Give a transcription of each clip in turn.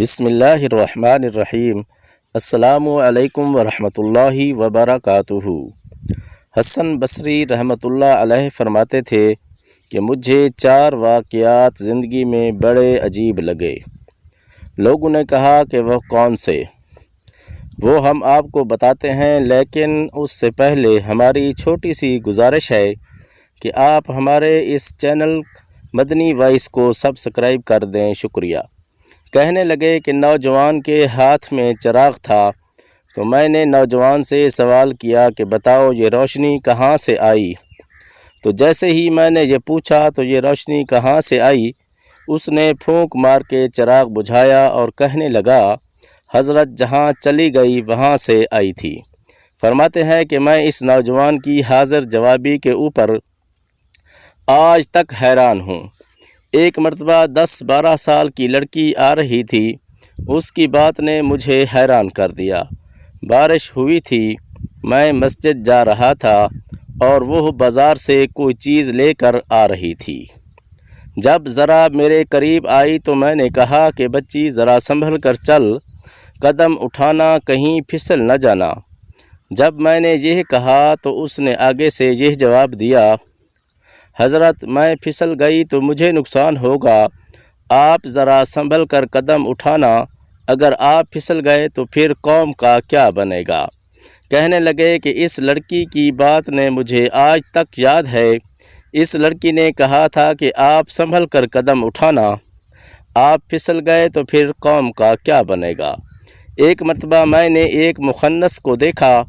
بسم اللہ الرحمن الرحیم۔ السلام علیکم ورحمۃ اللہ وبرکاتہ۔ حسن بصری رحمۃ اللہ علیہ فرماتے تھے کہ مجھے 4 واقعات زندگی میں بڑے عجیب لگے۔ لوگوں نے کہا کہ وہ کون سے؟ وہ ہم آپ کو بتاتے ہیں، لیکن اس سے پہلے ہماری چھوٹی سی گزارش ہے کہ آپ ہمارے اس چینل مدنی وائس کو سبسکرائب کر دیں۔ شکریہ۔ کہنے لگے کہ نوجوان کے ہاتھ میں چراغ تھا، تو میں نے نوجوان سے سوال کیا کہ بتاؤ یہ روشنی کہاں سے آئی؟ تو جیسے ہی میں نے یہ پوچھا تو یہ روشنی کہاں سے آئی، اس نے پھونک مار کے چراغ بجھایا اور کہنے لگا، حضرت جہاں چلی گئی وہاں سے آئی تھی۔ فرماتے ہیں کہ میں اس نوجوان کی حاضر جوابی کے اوپر آج تک حیران ہوں۔ ایک مرتبہ 10-12 سال کی لڑکی آ رہی تھی، اس کی بات نے مجھے حیران کر دیا۔ بارش ہوئی تھی، میں مسجد جا رہا تھا اور وہ بازار سے کوئی چیز لے کر آ رہی تھی۔ جب ذرا میرے قریب آئی تو میں نے کہا کہ بچی ذرا سنبھل کر چل، قدم اٹھانا، کہیں پھسل نہ جانا۔ جب میں نے یہ کہا تو اس نے آگے سے یہ جواب دیا، حضرت میں پھسل گئی تو مجھے نقصان ہوگا، آپ ذرا سنبھل کر قدم اٹھانا، اگر آپ پھسل گئے تو پھر قوم کا کیا بنے گا؟ کہنے لگے کہ اس لڑکی کی بات نے مجھے آج تک یاد ہے۔ اس لڑکی نے کہا تھا کہ آپ سنبھل کر قدم اٹھانا، آپ پھسل گئے تو پھر قوم کا کیا بنے گا؟ ایک مرتبہ میں نے ایک مخنث کو دیکھا،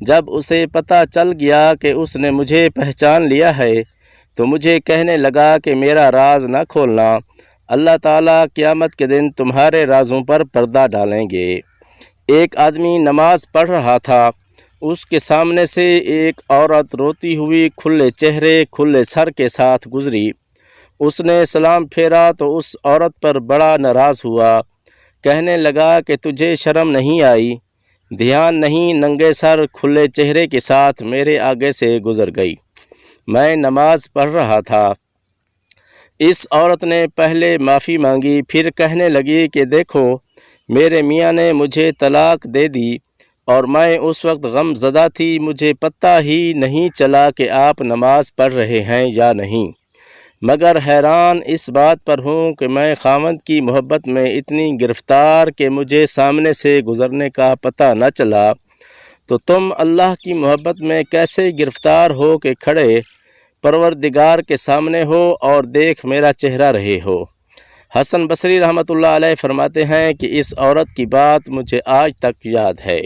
جب اسے پتہ چل گیا کہ اس نے مجھے پہچان لیا ہے تو مجھے کہنے لگا کہ میرا راز نہ کھولنا، اللہ تعالیٰ قیامت کے دن تمہارے رازوں پر پردہ ڈالیں گے۔ ایک آدمی نماز پڑھ رہا تھا، اس کے سامنے سے ایک عورت روتی ہوئی کھلے چہرے کھلے سر کے ساتھ گزری۔ اس نے سلام پھیرا تو اس عورت پر بڑا ناراض ہوا، کہنے لگا کہ تجھے شرم نہیں آئی؟ دھیان نہیں، ننگے سر کھلے چہرے کے ساتھ میرے آگے سے گزر گئی۔ میں نماز پڑھ رہا تھا۔ اس عورت نے پہلے معافی مانگی، پھر کہنے لگی کہ دیکھو میرے میاں نے مجھے طلاق دے دی اور میں اس وقت غم زدہ تھی، مجھے پتہ ہی نہیں چلا کہ آپ نماز پڑھ رہے ہیں یا نہیں، مگر حیران اس بات پر ہوں کہ میں خاوند کی محبت میں اتنی گرفتار کہ مجھے سامنے سے گزرنے کا پتہ نہ چلا، تو تم اللہ کی محبت میں کیسے گرفتار ہو کہ کھڑے پروردگار کے سامنے ہو اور دیکھ میرا چہرہ رہے ہو؟ حسن بصری رحمۃ اللہ علیہ فرماتے ہیں کہ اس عورت کی بات مجھے آج تک یاد ہے۔